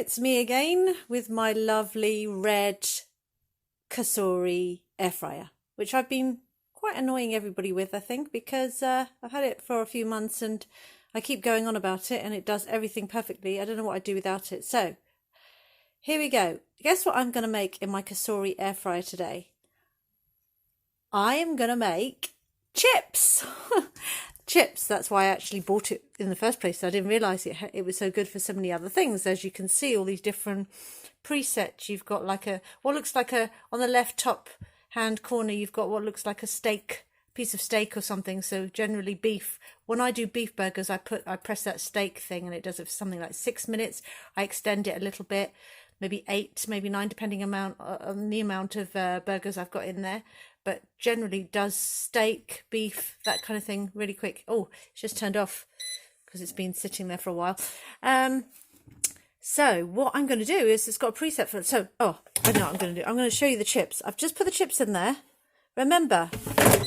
it's me again with my lovely red Cosori air fryer, which I've been quite annoying everybody with, I think, because I've had it for a few months and I keep going on about it and it does everything perfectly. I don't know what I'd do without it. So here we go. Guess what I'm going to make in my Cosori air fryer today? I am going to make chips. Chips. That's why I actually bought it in the first place. I didn't realise it was so good for so many other things. As you can see, all these different presets. You've got like what looks like on the left top hand corner, you've got what looks like a piece of steak or something. So generally beef. When I do beef burgers, I press that steak thing and it does it for something like 6 minutes. I extend it a little bit, maybe 8, maybe 9, depending on the amount of burgers I've got in there. But generally does steak, beef, that kind of thing really quick. Oh, it's just turned off because it's been sitting there for a while. So what I'm going to do is, it's got a preset for it. So, I know what I'm going to do. I'm going to show you the chips. I've just put the chips in there. Remember,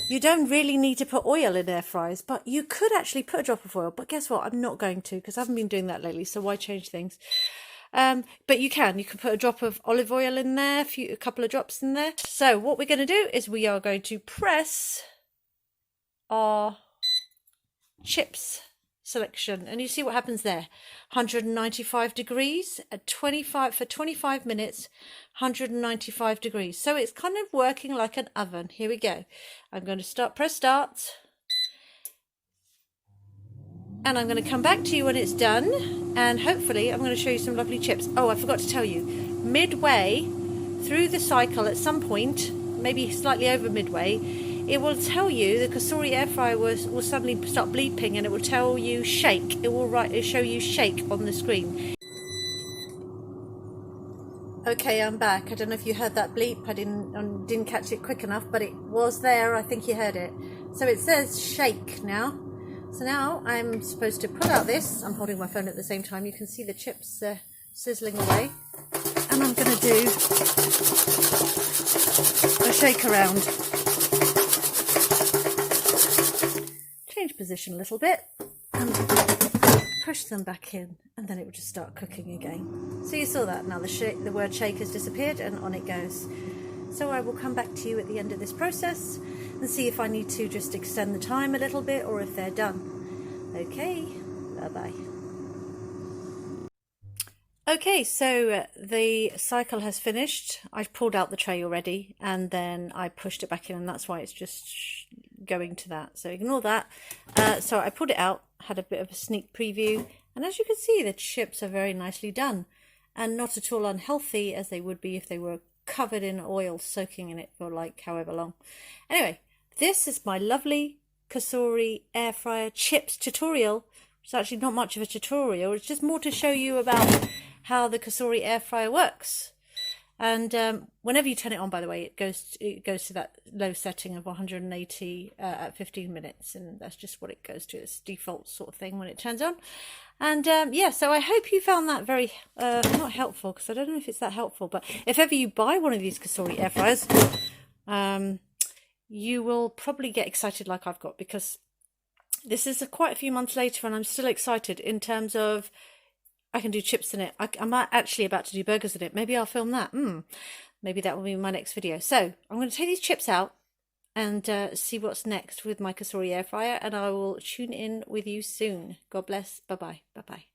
you don't really need to put oil in air fryers, but you could actually put a drop of oil. But guess what? I'm not going to, because I haven't been doing that lately. So why change things? But you can put a drop of olive oil in there, a couple of drops in there. So what we're going to do is we are going to press our chips selection, and you see what happens there. 195 degrees at 25 minutes, 195 degrees. So it's kind of working like an oven. Here we go. I'm going to press start. And I'm going to come back to you when it's done, and hopefully I'm going to show you some lovely chips. Oh, I forgot to tell you, midway through the cycle at some point, maybe slightly over midway, it will tell you, the Cosori air fryer will suddenly start bleeping and it will tell you shake. It will show you shake on the screen. Okay, I'm back. I don't know if you heard that bleep. I didn't catch it quick enough, but it was there. I think you heard it. So it says shake now. So now I'm supposed to pull out this. I'm holding my phone at the same time. You can see the chips sizzling away. And I'm going to do a shake around. Change position a little bit. And push them back in. And then it will just start cooking again. So you saw that. Now the word shake has disappeared and on it goes. So I will come back to you at the end of this process and see if I need to just extend the time a little bit or if they're done. Okay, bye-bye. Okay, so the cycle has finished. I've pulled out the tray already and then I pushed it back in, and that's why it's just going to that. So ignore that. So I pulled it out, had a bit of a sneak preview, and as you can see, the chips are very nicely done and not at all unhealthy as they would be if they were covered in oil, soaking in it for like however long. Anyway, this is my lovely Cosori air fryer chips tutorial. It's actually not much of a tutorial. It's just more to show you about how the Cosori air fryer works. And whenever you turn it on, by the way, it goes to that low setting of 180 at 15 minutes, and that's just what it goes to. It's default sort of thing when it turns on. And yeah, so I hope you found that very not helpful, because I don't know if it's that helpful, but if ever you buy one of these Cosori air fryers, you will probably get excited like I've got, because this is quite a few months later and I'm still excited in terms of I can do chips in it. I'm actually about to do burgers in it. Maybe I'll film that. Maybe that will be my next video. So I'm going to take these chips out and see what's next with my Cosori air fryer, and I will tune in with you soon. God bless. Bye-bye. Bye-bye.